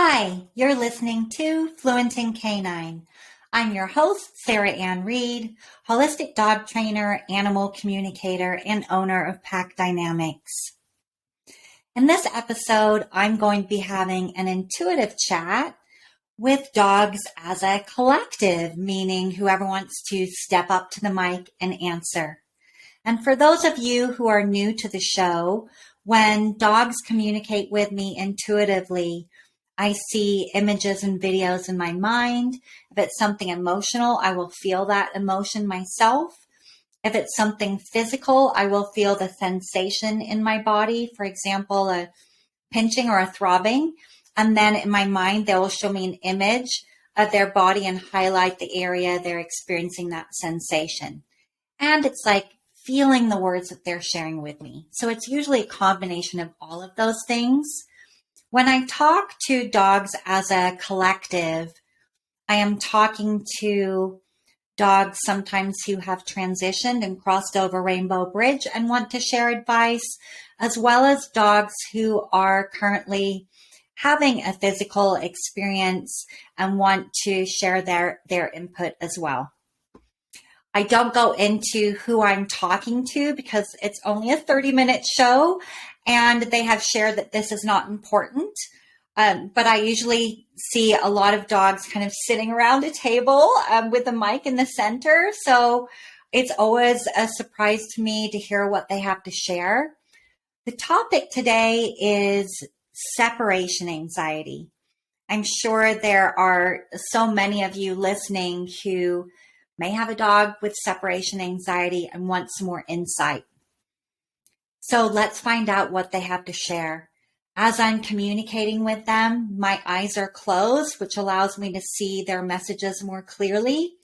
Hi, you're listening to Fluent in Canine. I'm your host, Sarah Ann Reed, holistic dog trainer, animal communicator, and owner of Pack Dynamics. In this episode, I'm going to be having an intuitive chat with dogs as a collective, meaning whoever wants to step up to the mic and answer. And for those of you who are new to the show, when dogs communicate with me intuitively, I see images and videos in my mind. If it's something emotional, I will feel that emotion myself. If it's something physical, I will feel the sensation in my body. For example, a pinching or a throbbing. And then in my mind, they will show me an image of their body and highlight the area they're experiencing that sensation. And it's like feeling the words that they're sharing with me. So it's usually a combination of all of those things. When I talk to dogs as a collective, I am talking to dogs sometimes who have transitioned and crossed over Rainbow Bridge and want to share advice, as well as dogs who are currently having a physical experience and want to share their input as well. I don't go into who I'm talking to because it's only a 30-minute show and they have shared that this is not important. But I usually see a lot of dogs kind of sitting around a table with a mic in the center. So it's always a surprise to me to hear what they have to share. The topic today is separation anxiety. I'm sure there are so many of you listening who may have a dog with separation anxiety and want some more insight. So let's find out what they have to share. As I'm communicating with them, my eyes are closed, which allows me to see their messages more clearly.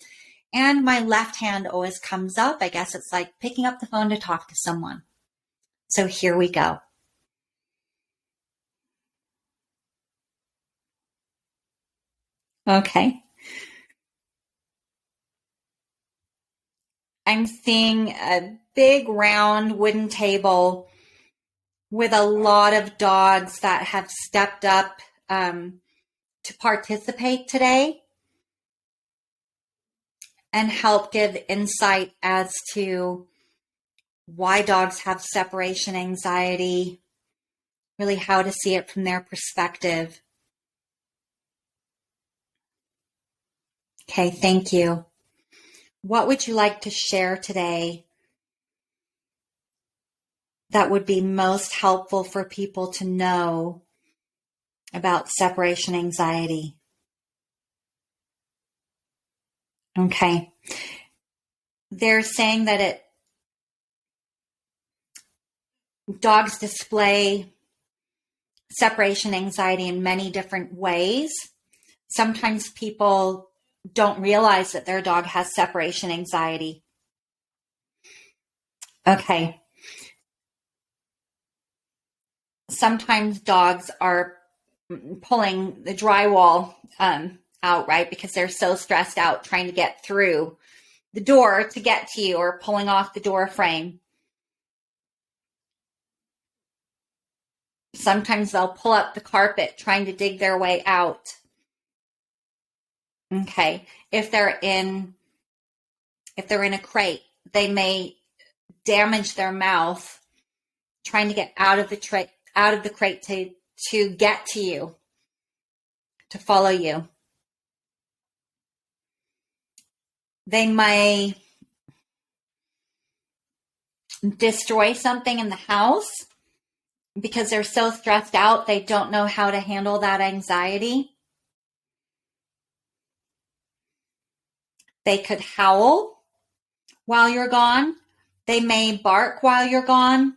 And my left hand always comes up. I guess it's like picking up the phone to talk to someone. So here we go. Okay. I'm seeing a big round wooden table with a lot of dogs that have stepped up to participate today and help give insight as to why dogs have separation anxiety, really how to see it from their perspective. Okay, thank you. What would you like to share today that would be most helpful for people to know about separation anxiety? Okay. They're saying that dogs display separation anxiety in many different ways. Sometimes people don't realize that their dog has separation anxiety. Okay. Sometimes dogs are pulling the drywall out, right? Because they're so stressed out trying to get through the door to get to you, or pulling off the door frame. Sometimes they'll pull up the carpet trying to dig their way out. Okay. If they're in a crate, they may damage their mouth trying to get out of the crate to get to you, to follow you. They may destroy something in the house because they're so stressed out, they don't know how to handle that anxiety. They could howl while you're gone. They may bark while you're gone.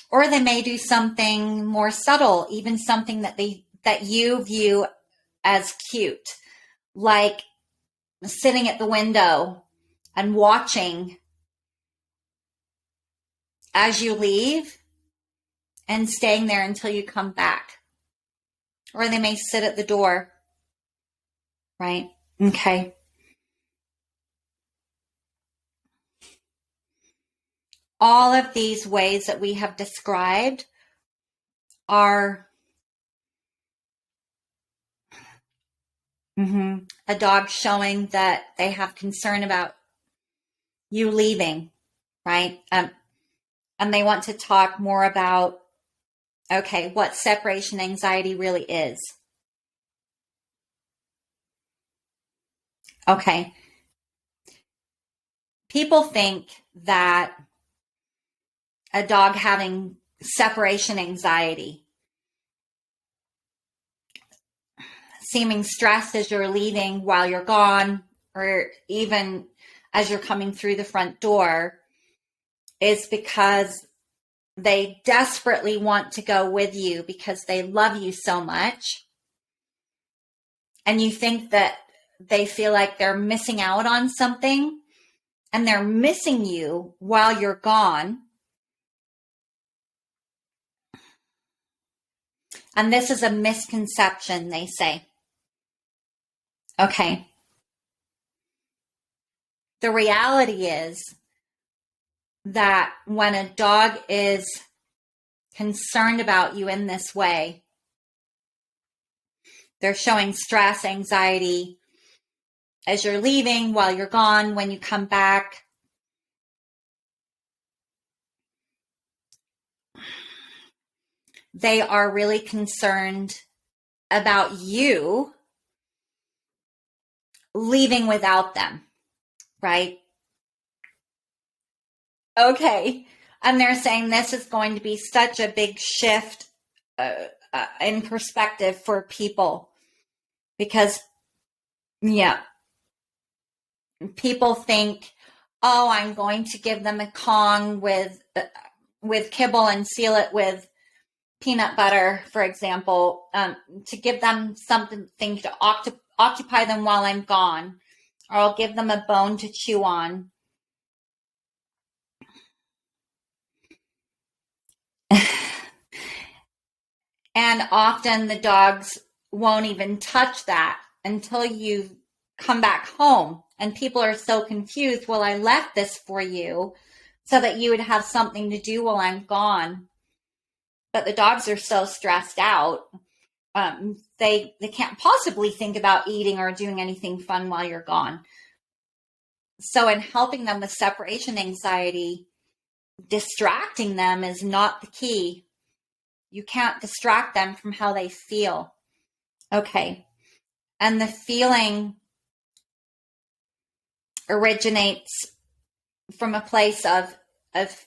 Or they may do something more subtle, even something that you view as cute, like sitting at the window and watching as you leave and staying there until you come back. Or they may sit at the door, right? Okay. All of these ways that we have described are A dog showing that they have concern about you leaving, right? And they want to talk more about, okay, what separation anxiety really is. Okay. People think that a dog having separation anxiety, seeming stressed as you're leaving while you're gone, or even as you're coming through the front door, is because they desperately want to go with you because they love you so much. And you think that they feel like they're missing out on something, and they're missing you while you're gone. And this is a misconception, they say. Okay. The reality is that when a dog is concerned about you in this way, they're showing stress, anxiety as you're leaving, while you're gone, when you come back. They are really concerned about you leaving without them, right? Okay. And they're saying this is going to be such a big shift in perspective for people because, yeah, people think, oh, I'm going to give them a Kong with kibble and seal it with peanut butter, for example, to give them something to occupy them while I'm gone, or I'll give them a bone to chew on. And often the dogs won't even touch that until you come back home. And people are so confused. Well, I left this for you so that you would have something to do while I'm gone. But the dogs are so stressed out. They can't possibly think about eating or doing anything fun while you're gone. So in helping them with separation anxiety, distracting them is not the key. You can't distract them from how they feel. Okay. And the feeling originates from a place of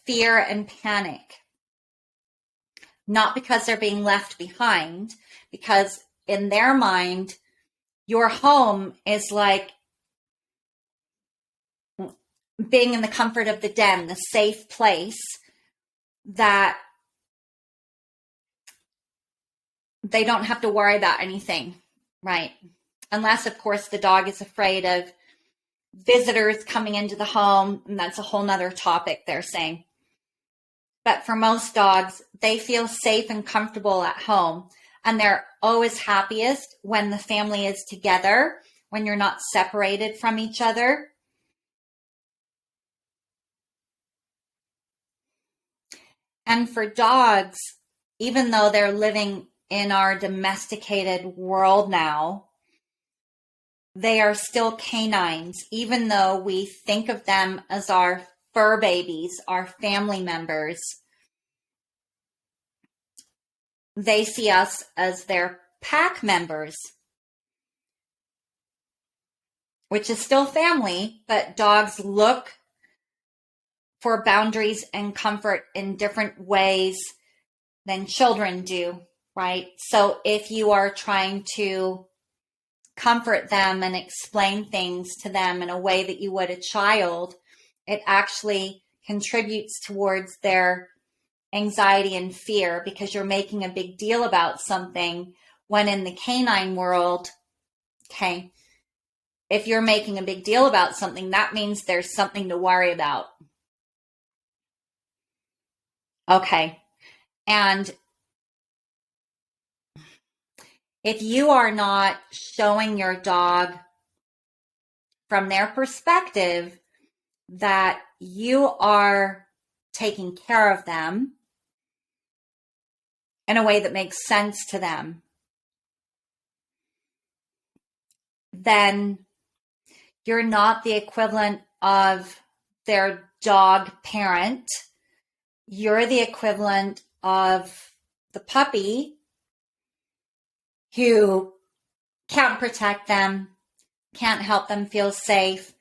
fear and panic. Not because they're being left behind, because in their mind, your home is like being in the comfort of the den, the safe place that they don't have to worry about anything, right? Unless, of course, the dog is afraid of visitors coming into the home, and that's a whole nother topic, they're saying. But for most dogs, they feel safe and comfortable at home, and they're always happiest when the family is together, when you're not separated from each other. And for dogs, even though they're living in our domesticated world now, they are still canines, even though we think of them as our fur babies, our family members. They see us as their pack members, which is still family, but dogs look for boundaries and comfort in different ways than children do, right? So if you are trying to comfort them and explain things to them in a way that you would a child, it actually contributes towards their anxiety and fear because you're making a big deal about something, when in the canine world, okay, if you're making a big deal about something, that means there's something to worry about. Okay. And if you are not showing your dog from their perspective that you are taking care of them in a way that makes sense to them, then you're not the equivalent of their dog parent. You're the equivalent of the puppy who can't protect them, can't help them feel safe,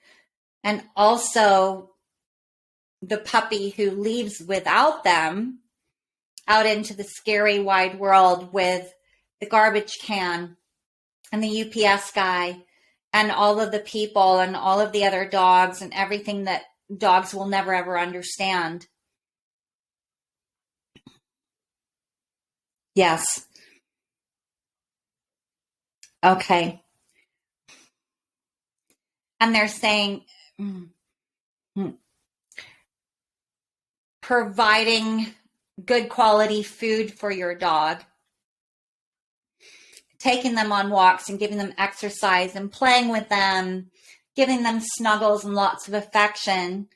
and also the puppy who leaves without them out into the scary wide world with the garbage can and the UPS guy and all of the people and all of the other dogs and everything that dogs will never ever understand. Yes. Okay. And they're saying providing good quality food for your dog, taking them on walks and giving them exercise and playing with them, giving them snuggles and lots of affection.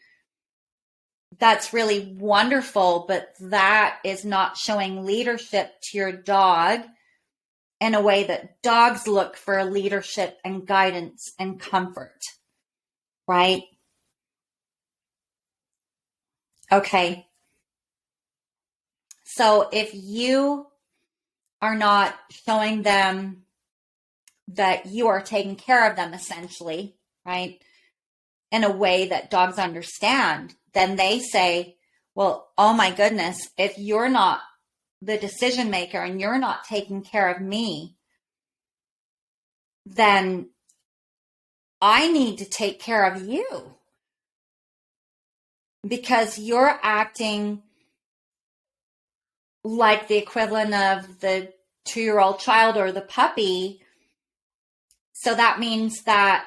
That's really wonderful, but that is not showing leadership to your dog in a way that dogs look for leadership and guidance and comfort, right? Okay. So if you are not showing them that you are taking care of them, essentially, right, in a way that dogs understand, then they say, well, oh my goodness, if you're not the decision maker and you're not taking care of me, then I need to take care of you because you're acting like the equivalent of the 2-year-old child or the puppy. So that means that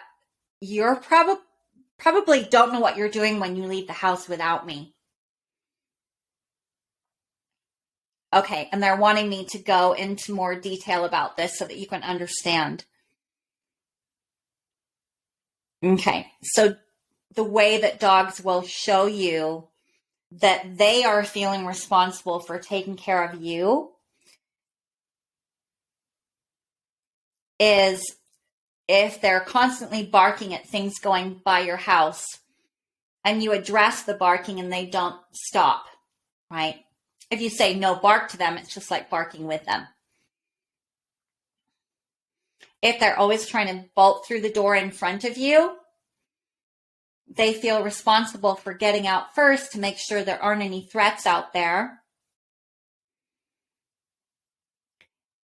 you're probably don't know what you're doing when you leave the house without me. Okay, and they're wanting me to go into more detail about this so that you can understand. Okay, so the way that dogs will show you that they are feeling responsible for taking care of you is if they're constantly barking at things going by your house and you address the barking and they don't stop, right? If you say no bark to them, it's just like barking with them. If they're always trying to bolt through the door in front of you, they feel responsible for getting out first to make sure there aren't any threats out there.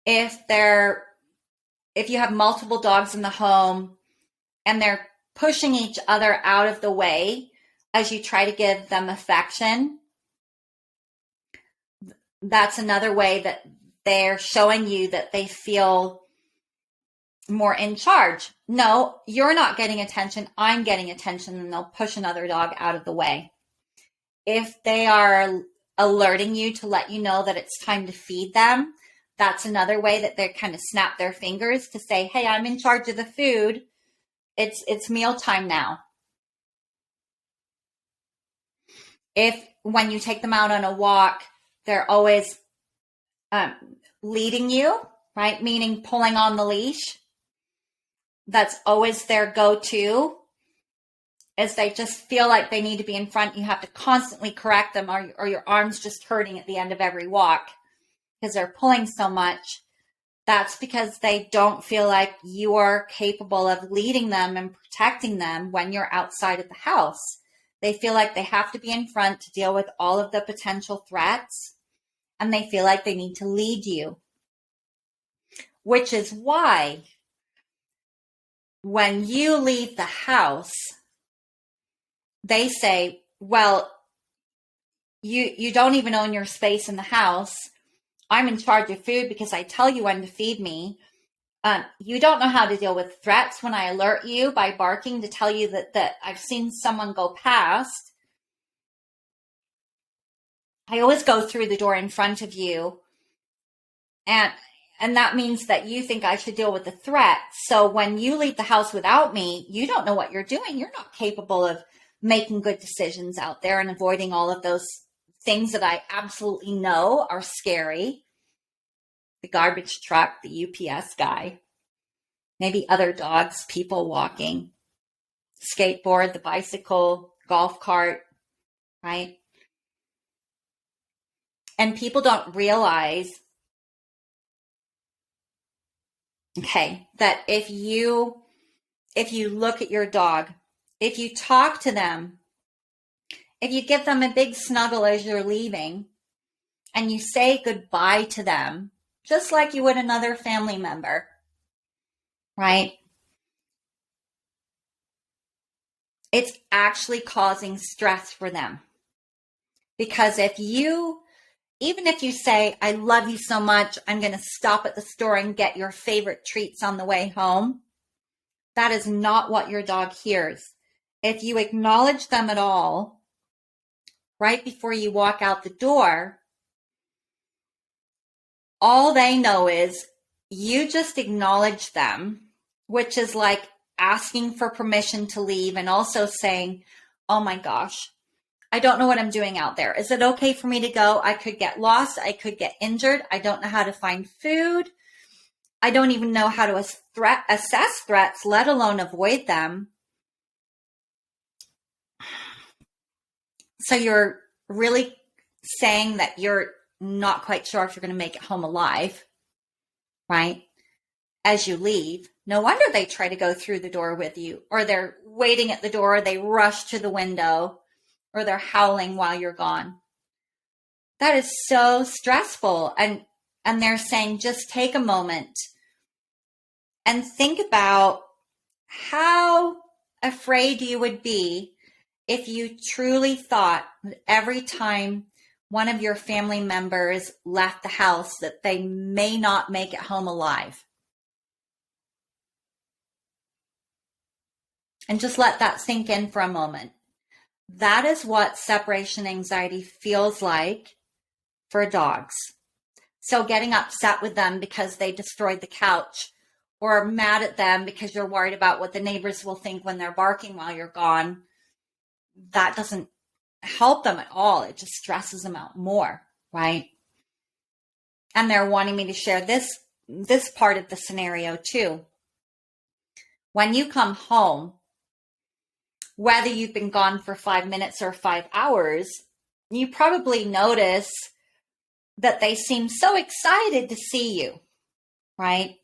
If you have multiple dogs in the home and they're pushing each other out of the way as you try to give them affection, that's another way that they're showing you that they feel more in charge. No, you're not getting attention. I'm getting attention, and they'll push another dog out of the way. If they are alerting you to let you know that it's time to feed them, that's another way that they kind of snap their fingers to say, hey, I'm in charge of the food. It's mealtime now. If when you take them out on a walk, they're always leading you, right? Meaning pulling on the leash. That's always their go-to, as they just feel like they need to be in front. You have to constantly correct them, or your arm's just hurting at the end of every walk because they're pulling so much. That's because they don't feel like you are capable of leading them and protecting them when you're outside of the house. They feel like they have to be in front to deal with all of the potential threats, and they feel like they need to lead you. Which is why when you leave the house, they say, well, you don't even own your space in the house. I'm in charge of food because I tell you when to feed me. You don't know how to deal with threats when I alert you by barking to tell you that I've seen someone go past. I always go through the door in front of you. And that means that you think I should deal with the threat. So when you leave the house without me, you don't know what you're doing. You're not capable of making good decisions out there and avoiding all of those things that I absolutely know are scary. The garbage truck, the UPS guy. maybe other dogs, people walking, skateboard, the bicycle, golf cart, right? And people don't realize, okay, that if you look at your dog, if you talk to them, if you give them a big snuggle as you're leaving, and you say goodbye to them, just like you would another family member, right? It's actually causing stress for them. Because even if you say, I love you so much, I'm going to stop at the store and get your favorite treats on the way home, that is not what your dog hears. If you acknowledge them at all, right before you walk out the door, all they know is you just acknowledge them, which is like asking for permission to leave and also saying, oh my gosh, I don't know what I'm doing out there. Is it okay for me to go? I could get lost. I could get injured. I don't know how to find food. I don't even know how to assess threats, let alone avoid them. So you're really saying that you're not quite sure if you're going to make it home alive, right? As you leave. No wonder they try to go through the door with you, or they're waiting at the door, they rush to the window, or they're howling while you're gone. That is so stressful. And they're saying, just take a moment and think about how afraid you would be if you truly thought that every time one of your family members left the house that they may not make it home alive. And just let that sink in for a moment. That is what separation anxiety feels like for dogs. So getting upset with them because they destroyed the couch, or mad at them because you're worried about what the neighbors will think when they're barking while you're gone, that doesn't help them at all. It just stresses them out more, right? And they're wanting me to share this part of the scenario too. When you come home, whether you've been gone for 5 minutes or 5 hours, you probably notice that they seem so excited to see you, right?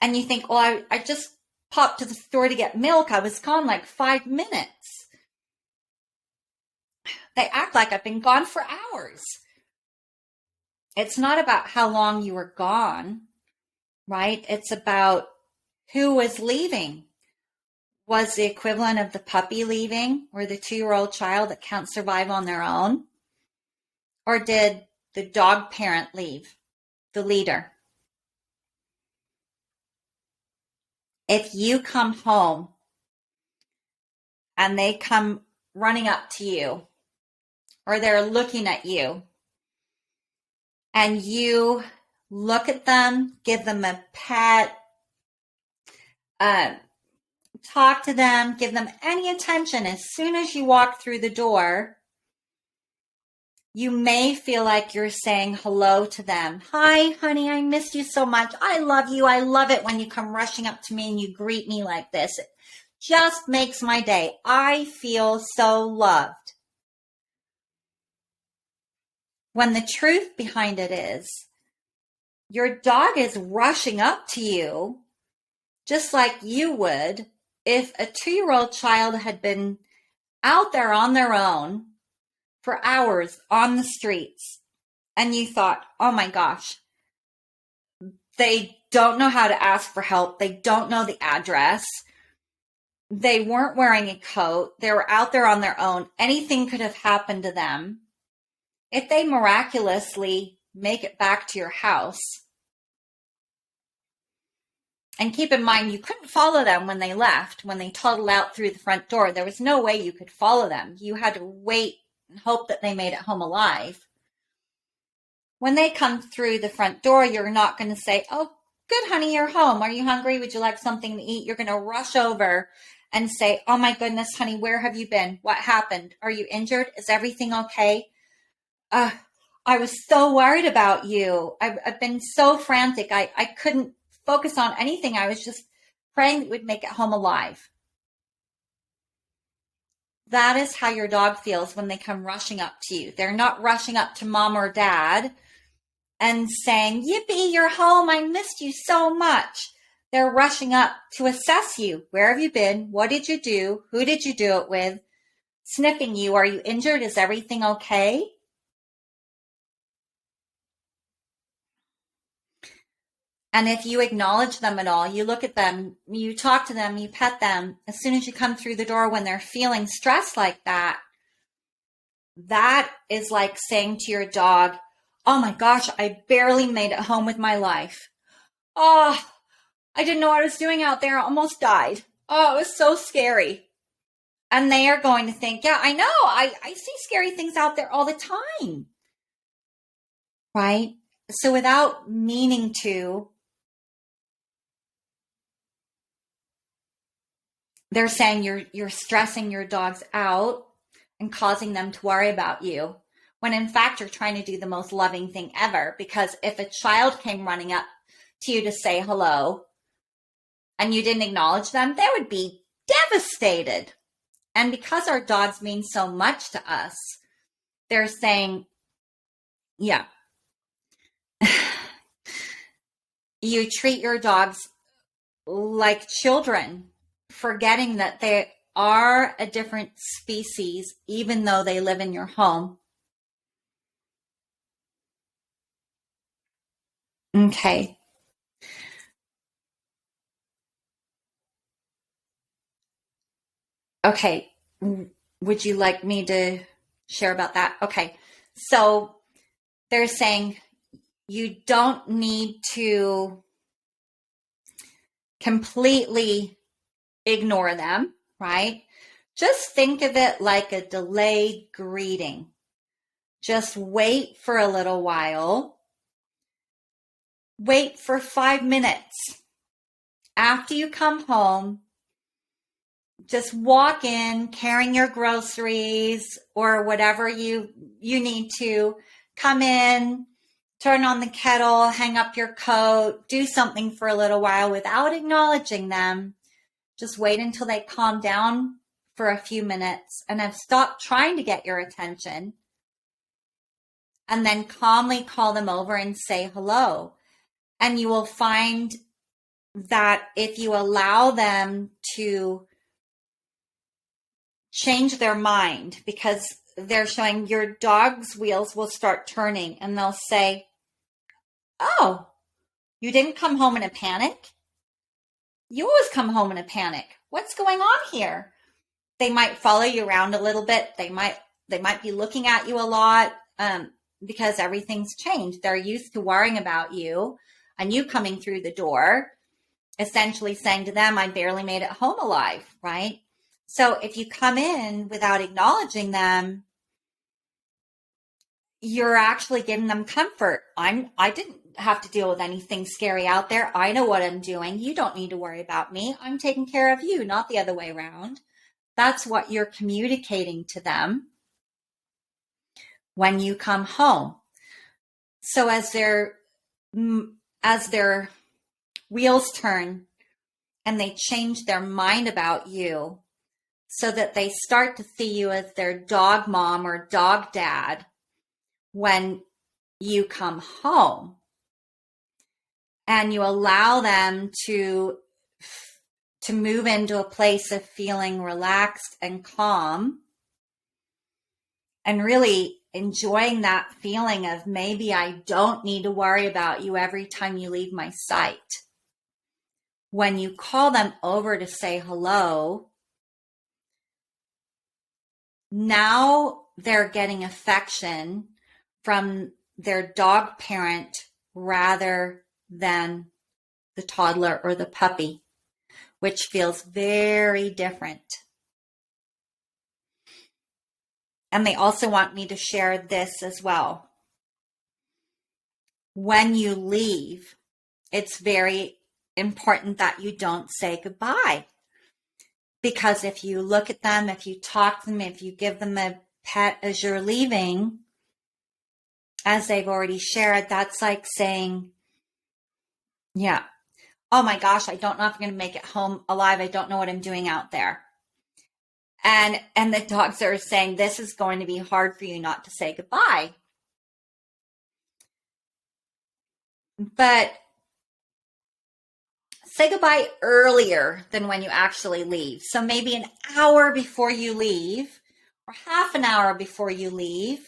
And you think, well, I just popped to the store to get milk. I was gone like 5 minutes. They act like I've been gone for hours. It's not about how long you were gone, right? It's about who was leaving. Was the equivalent of the puppy leaving, or the 2-year-old child that can't survive on their own? Or did the dog parent leave, the leader? If you come home and they come running up to you, or they're looking at you, and you look at them, give them a pet, talk to them, give them any attention, as soon as you walk through the door, you may feel like you're saying hello to them. Hi, honey, I missed you so much. I love you. I love it when you come rushing up to me and you greet me like this. It just makes my day. I feel so loved. When the truth behind it is, your dog is rushing up to you just like you would if a 2-year-old child had been out there on their own for hours on the streets, and you thought, oh my gosh, they don't know how to ask for help. They don't know the address. They weren't wearing a coat. They were out there on their own. Anything could have happened to them. If they miraculously make it back to your house, and keep in mind, you couldn't follow them when they left, when they toddled out through the front door. There was no way you could follow them. You had to wait and hope that they made it home alive. When they come through the front door, you're not going to say, oh, good, honey, you're home. Are you hungry? Would you like something to eat? You're going to rush over and say, oh my goodness, honey, where have you been? What happened? Are you injured? Is everything okay? I was so worried about you. I've been so frantic. I couldn't focus on anything. I was just praying that you would make it home alive. That is how your dog feels when they come rushing up to you. They're not rushing up to mom or dad and saying, "Yippee, you're home. I missed you so much." They're rushing up to assess you. Where have you been? What did you do? Who did you do it with? Sniffing you. Are you injured? Is everything okay? And if you acknowledge them at all, you look at them, you talk to them, you pet them, as soon as you come through the door when they're feeling stressed like that, that is like saying to your dog, "Oh my gosh, I barely made it home with my life. Oh, I didn't know what I was doing out there. I almost died. Oh, it was so scary." And they are going to think, "Yeah, I know. I see scary things out there all the time." Right? So without meaning to, they're saying you're stressing your dogs out and causing them to worry about you, when in fact you're trying to do the most loving thing ever. Because if a child came running up to you to say hello and you didn't acknowledge them, they would be devastated. And because our dogs mean so much to us, they're saying, yeah, you treat your dogs like children, forgetting that they are a different species, even though they live in your home. Okay. Okay. Would you like me to share about that? Okay. So they're saying you don't need to completely ignore them, right? Just think of it like a delayed greeting. Just wait for a little while. Wait for 5 minutes. After you come home, just walk in carrying your groceries or whatever you need to. Come in, turn on the kettle, hang up your coat, do something for a little while without acknowledging them. Just wait until they calm down for a few minutes and have stopped trying to get your attention. And then calmly call them over and say hello. And you will find that if you allow them to change their mind, because they're showing, your dog's wheels will start turning and they'll say, "Oh, you didn't come home in a panic? You always come home in a panic. What's going on here?" They might follow you around a little bit. They might be looking at you a lot, because everything's changed. They're used to worrying about you and you coming through the door, essentially saying to them, "I barely made it home alive," right? So if you come in without acknowledging them, you're actually giving them comfort. I didn't have to deal with anything scary out there. I know what I'm doing. You don't need to worry about me. I'm taking care of you, not the other way around. That's what you're communicating to them when you come home. So as their wheels turn and they change their mind about you, so that they start to see you as their dog mom or dog dad when you come home, and you allow them to move into a place of feeling relaxed and calm and really enjoying that feeling of, maybe I don't need to worry about you every time you leave my sight. When you call them over to say hello, now they're getting affection from their dog parent rather than the toddler or the puppy, which feels very different. And they also want me to share this as well. When you leave, it's very important that you don't say goodbye. Because if you look at them, if you talk to them, if you give them a pet as you're leaving, as they've already shared, that's like saying, "Yeah, oh my gosh, I don't know if I'm going to make it home alive. I don't know what I'm doing out there. And the dogs are saying, this is going to be hard for you not to say goodbye. But say goodbye earlier than when you actually leave. So maybe an hour before you leave or half an hour before you leave,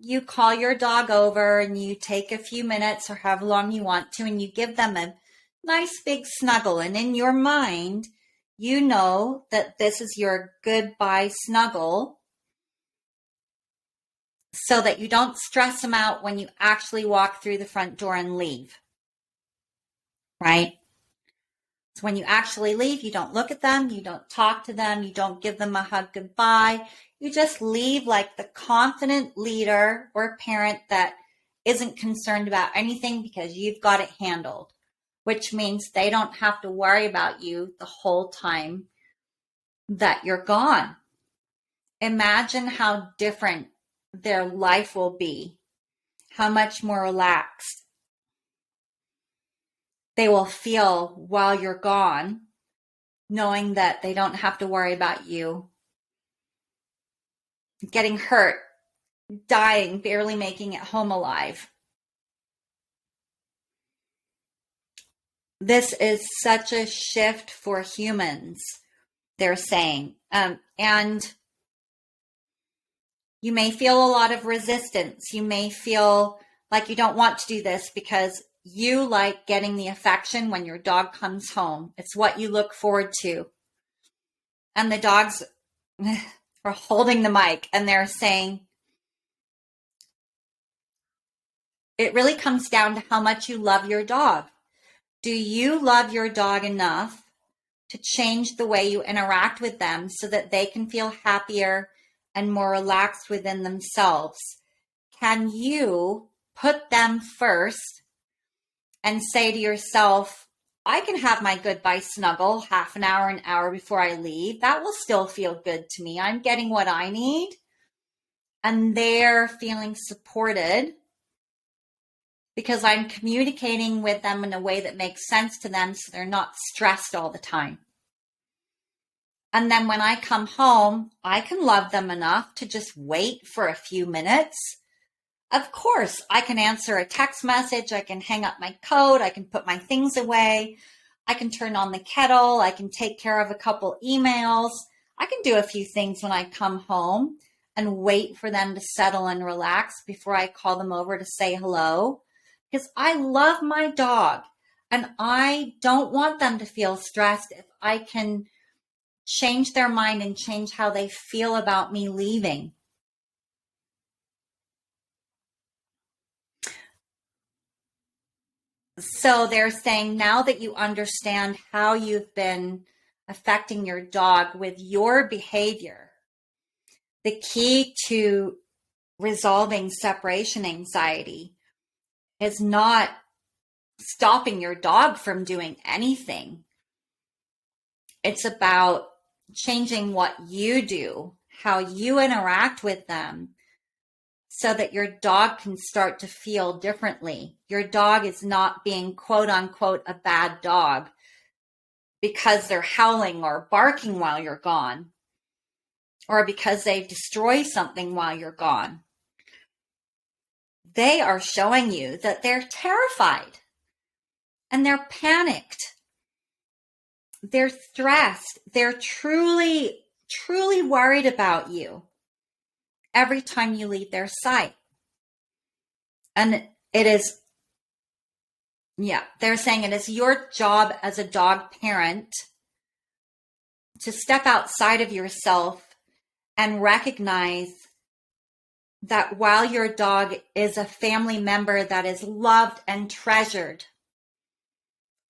you call your dog over and you take a few minutes or however long you want to, and you give them a nice big snuggle. And in your mind, you know that this is your goodbye snuggle so that you don't stress them out when you actually walk through the front door and leave, right? So when you actually leave, you don't look at them, you don't talk to them, you don't give them a hug goodbye. You just leave like the confident leader or parent that isn't concerned about anything because you've got it handled, which means they don't have to worry about you the whole time that you're gone. Imagine how different their life will be, how much more relaxed they will feel while you're gone, knowing that they don't have to worry about you getting hurt, dying, barely making it home alive. This is such a shift for humans, they're saying. And you may feel a lot of resistance. You may feel like you don't want to do this because you like getting the affection when your dog comes home. It's what you look forward to. And the dogs are holding the mic and they're saying, it really comes down to how much you love your dog. Do you love your dog enough to change the way you interact with them so that they can feel happier and more relaxed within themselves? Can you put them first and say to yourself, I can have my goodbye snuggle half an hour before I leave. That will still feel good to me. I'm getting what I need. And they're feeling supported because I'm communicating with them in a way that makes sense to them so they're not stressed all the time. And then when I come home, I can love them enough to just wait for a few minutes. Of course, I can answer a text message. I can hang up my coat. I can put my things away. I can turn on the kettle. I can take care of a couple emails. I can do a few things when I come home and wait for them to settle and relax before I call them over to say hello. Because I love my dog and I don't want them to feel stressed if I can change their mind and change how they feel about me leaving. So they're saying now that you understand how you've been affecting your dog with your behavior, the key to resolving separation anxiety is not stopping your dog from doing anything. It's about changing what you do, how you interact with them, so that your dog can start to feel differently. Your dog is not being quote unquote a bad dog because they're howling or barking while you're gone, or because they've destroyed something while you're gone. They are showing you that they're terrified and they're panicked. They're stressed. They're truly, truly worried about you every time you leave their sight. And it is, they're saying it is your job as a dog parent to step outside of yourself and recognize that while your dog is a family member that is loved and treasured,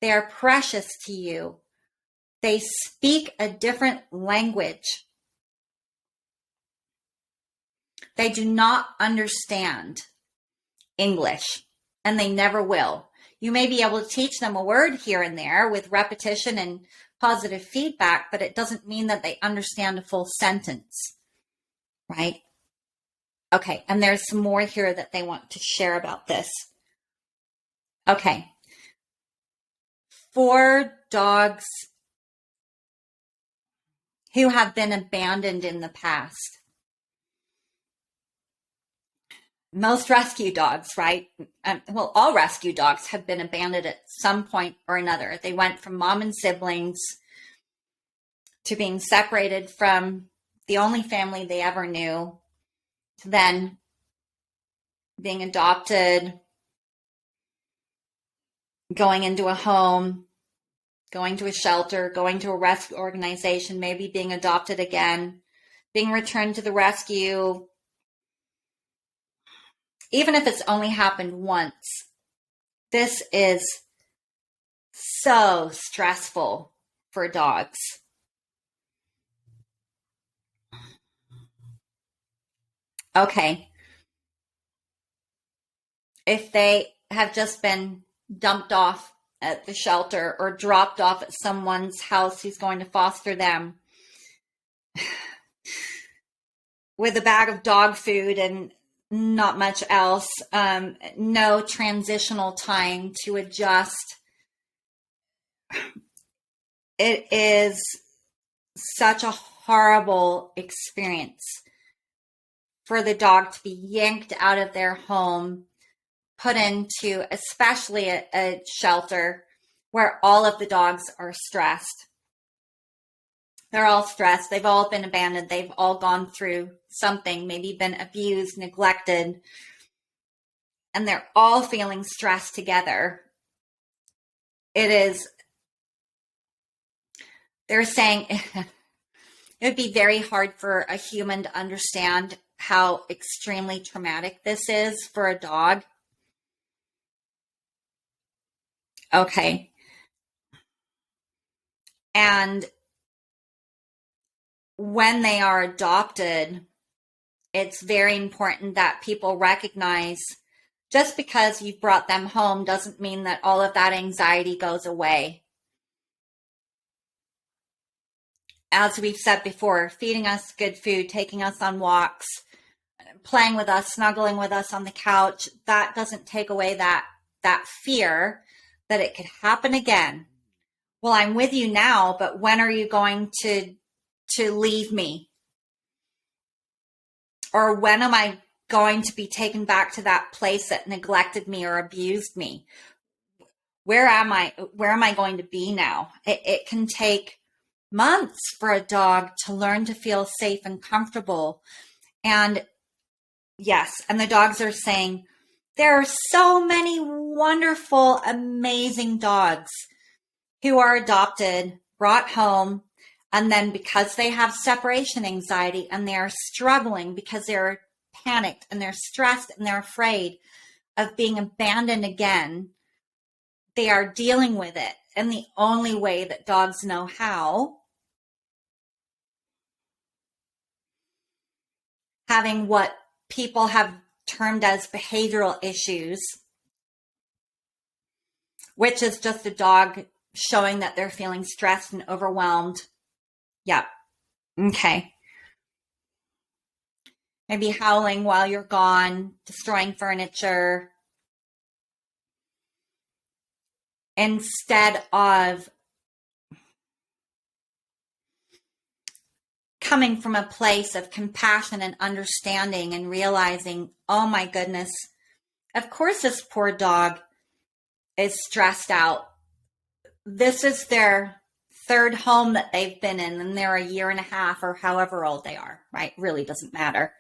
they are precious to you. They speak a different language. They do not understand English, and they never will. You may be able to teach them a word here and there with repetition and positive feedback, but it doesn't mean that they understand a full sentence, right? Okay, and there's some more here that they want to share about this. Okay, for dogs who have been abandoned in the past. Most rescue dogs, right? Well, all rescue dogs have been abandoned at some point or another. They went from mom and siblings to being separated from the only family they ever knew, to then being adopted, going into a home, going to a shelter, going to a rescue organization, maybe being adopted again, being returned to the rescue. Even if it's only happened once, this is so stressful for dogs. Okay. If they have just been dumped off at the shelter or dropped off at someone's house who's going to foster them with a bag of dog food and not much else, no transitional time to adjust. It is such a horrible experience for the dog to be yanked out of their home, put into especially a shelter where all of the dogs are stressed. They're all stressed. They've all been abandoned. They've all gone through something, maybe been abused, neglected, and they're all feeling stressed together. They're saying it would be very hard for a human to understand how extremely traumatic this is for a dog. Okay. And when they are adopted, it's very important that people recognize just because you've brought them home doesn't mean that all of that anxiety goes away. As we've said before, feeding us good food, taking us on walks, playing with us, snuggling with us on the couch, that doesn't take away that fear that it could happen again. Well, I'm with you now, but when are you going to leave me? Or when am I going to be taken back to that place that neglected me or abused me? Where am I going to be now? It can take months for a dog to learn to feel safe and comfortable. And yes, and the dogs are saying, there are so many wonderful, amazing dogs who are adopted, brought home, and then because they have separation anxiety and they're struggling because they're panicked and they're stressed and they're afraid of being abandoned again, they are dealing with it in the only way that dogs know how, having what people have termed as behavioral issues, which is just a dog showing that they're feeling stressed and overwhelmed. Yep. Okay. Maybe howling while you're gone, destroying furniture, instead of coming from a place of compassion and understanding and realizing, oh my goodness, of course this poor dog is stressed out. This is their third home that they've been in, and they're a year and a half or however old they are, right? Really doesn't matter.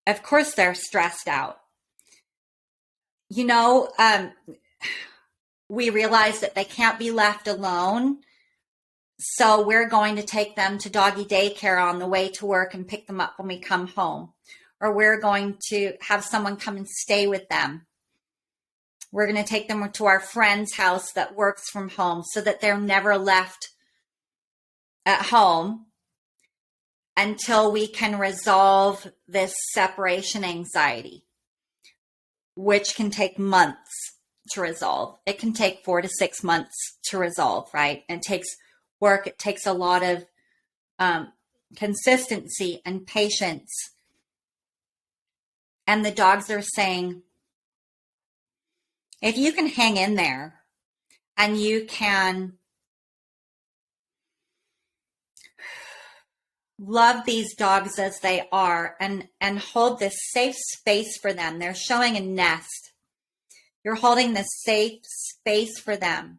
Of course they're stressed out. You know, we realize that they can't be left alone. So we're going to take them to doggy daycare on the way to work and pick them up when we come home. Or we're going to have someone come and stay with them. We're going to take them to our friend's house that works from home so that they're never left at home until we can resolve this separation anxiety, which can take months to resolve. It can take 4 to 6 months to resolve, right? And it takes work. It takes a lot of consistency and patience. And the dogs are saying, if you can hang in there and you can love these dogs as they are and hold this safe space for them. They're showing a nest. You're holding this safe space for them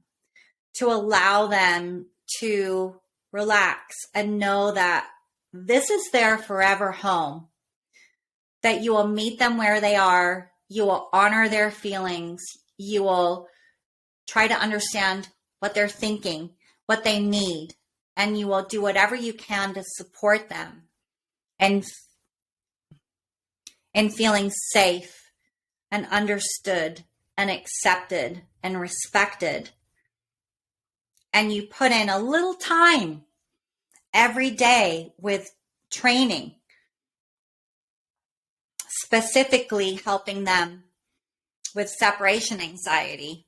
to allow them to relax and know that this is their forever home, that you will meet them where they are. You will honor their feelings. You will try to understand what they're thinking, what they need, and you will do whatever you can to support them and feeling safe and understood and accepted and respected. And you put in a little time every day with training, specifically helping them with separation anxiety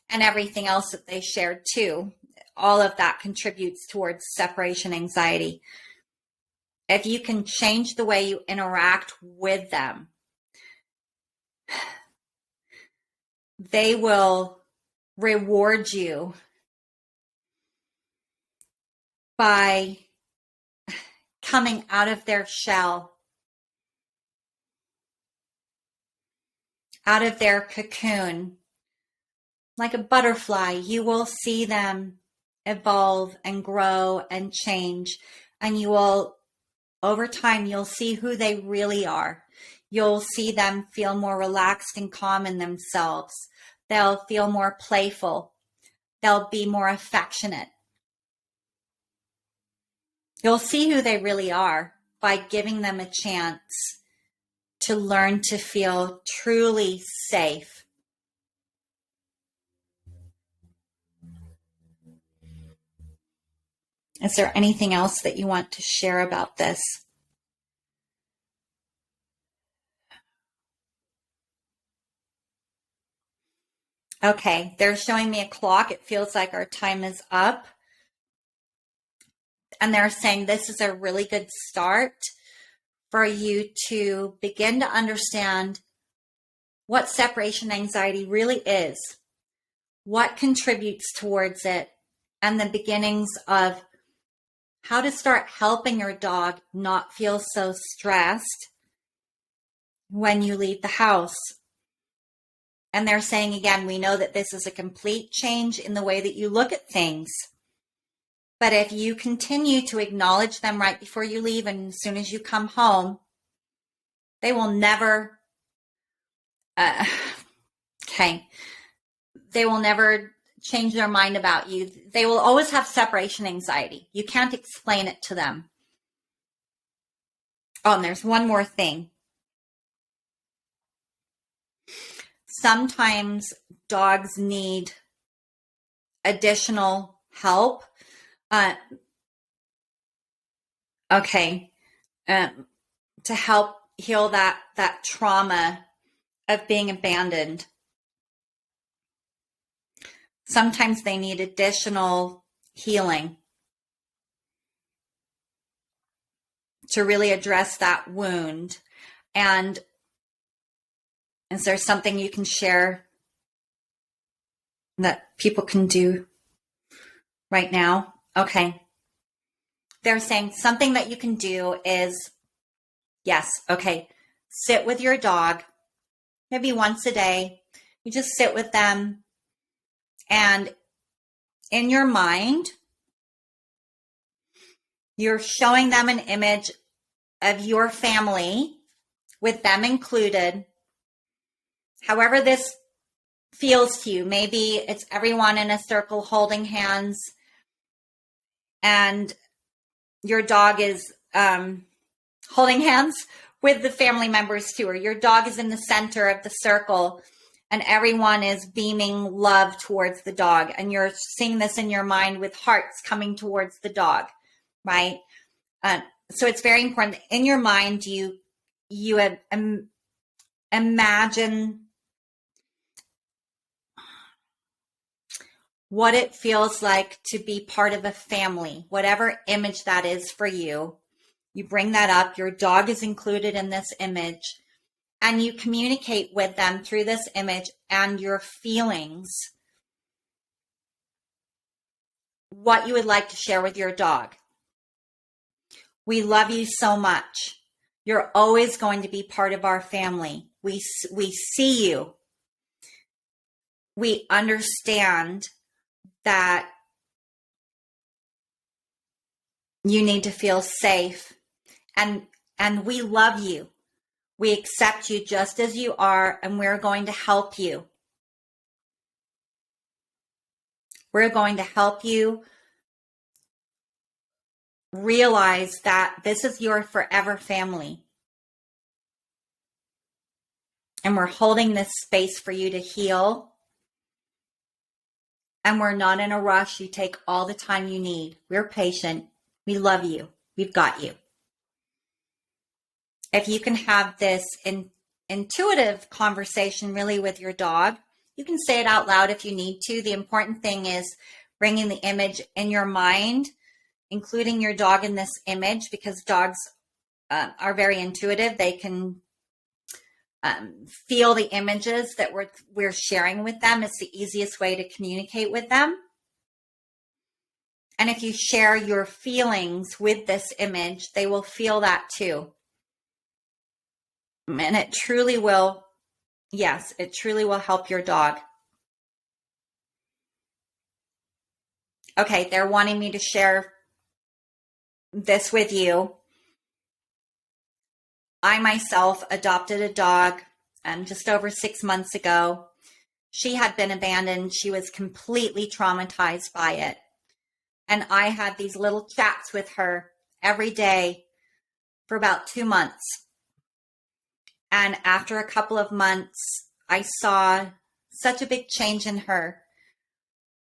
and everything else that they shared too. All of that contributes towards separation anxiety. If you can change the way you interact with them, they will reward you by coming out of their shell, out of their cocoon. Like a butterfly, you will see them evolve and grow and change. And you will, over time, you'll see who they really are. You'll see them feel more relaxed and calm in themselves. They'll feel more playful. They'll be more affectionate. You'll see who they really are by giving them a chance to learn to feel truly safe. Is there anything else that you want to share about this? Okay, they're showing me a clock. It feels like our time is up. And they're saying this is a really good start for you to begin to understand what separation anxiety really is, what contributes towards it, and the beginnings of how to start helping your dog not feel so stressed when you leave the house. And they're saying, again, we know that this is a complete change in the way that you look at things. But if you continue to acknowledge them right before you leave and as soon as you come home, they will never, they will never change their mind about you. They will always have separation anxiety. You can't explain it to them. Oh, and there's one more thing. Sometimes dogs need additional help. To help heal that trauma of being abandoned. Sometimes they need additional healing to really address that wound. And is there something you can share that people can do right now? Okay. They're saying something that you can do is, yes, okay, sit with your dog, maybe once a day. You just sit with them, and in your mind, you're showing them an image of your family with them included. However this feels to you, maybe it's everyone in a circle holding hands and your dog is holding hands with the family members too, or your dog is in the center of the circle and everyone is beaming love towards the dog, and you're seeing this in your mind with hearts coming towards the dog, right? So it's very important that in your mind you imagine what it feels like to be part of a family, whatever image that is for you. You bring that up. Your dog is included in this image, and you communicate with them through this image and your feelings what you would like to share with your dog. We love you so much. You're always going to be part of our family. We see you. We understand that you need to feel safe, and we love you. We accept you just as you are, and we're going to help you. We're going to help you realize that this is your forever family. And we're holding this space for you to heal. And we're not in a rush. You take all the time you need. We're patient. We love you. We've got you. If you can have this intuitive conversation really with your dog, you can say it out loud if you need to. The important thing is bringing the image in your mind, including your dog in this image, because dogs are very intuitive. They can feel the images that we're sharing with them. It's the easiest way to communicate with them. And if you share your feelings with this image, they will feel that too. And it truly will, yes, it truly will help your dog. Okay, they're wanting me to share this with you. I myself adopted a dog just over 6 months ago. She had been abandoned. She was completely traumatized by it. And I had these little chats with her every day for about 2 months. And after a couple of months, I saw such a big change in her.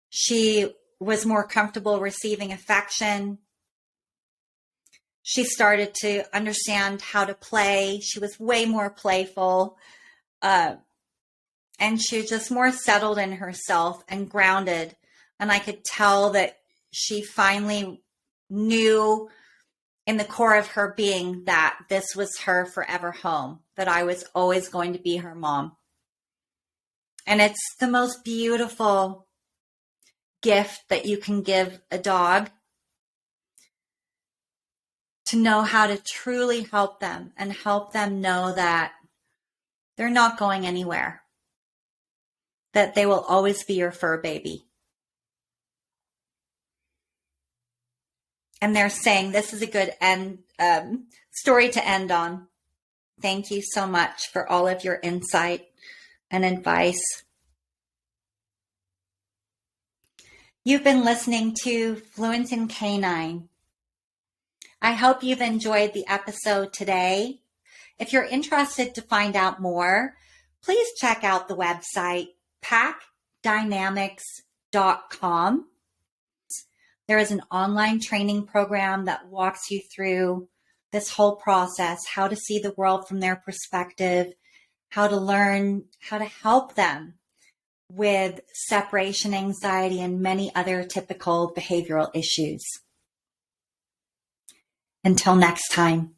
She was more comfortable receiving affection. She started to understand how to play. She was way more playful. And she was just more settled in herself and grounded. And I could tell that she finally knew in the core of her being that this was her forever home, that I was always going to be her mom. And it's the most beautiful gift that you can give a dog, to know how to truly help them and help them know that they're not going anywhere, that they will always be your fur baby. And they're saying this is a good story to end on. Thank you so much for all of your insight and advice. You've been listening to Fluent in Canine. I hope you've enjoyed the episode today. If you're interested to find out more, please check out the website packdynamics.com. There is an online training program that walks you through this whole process, how to see the world from their perspective, how to learn how to help them with separation anxiety and many other typical behavioral issues. Until next time.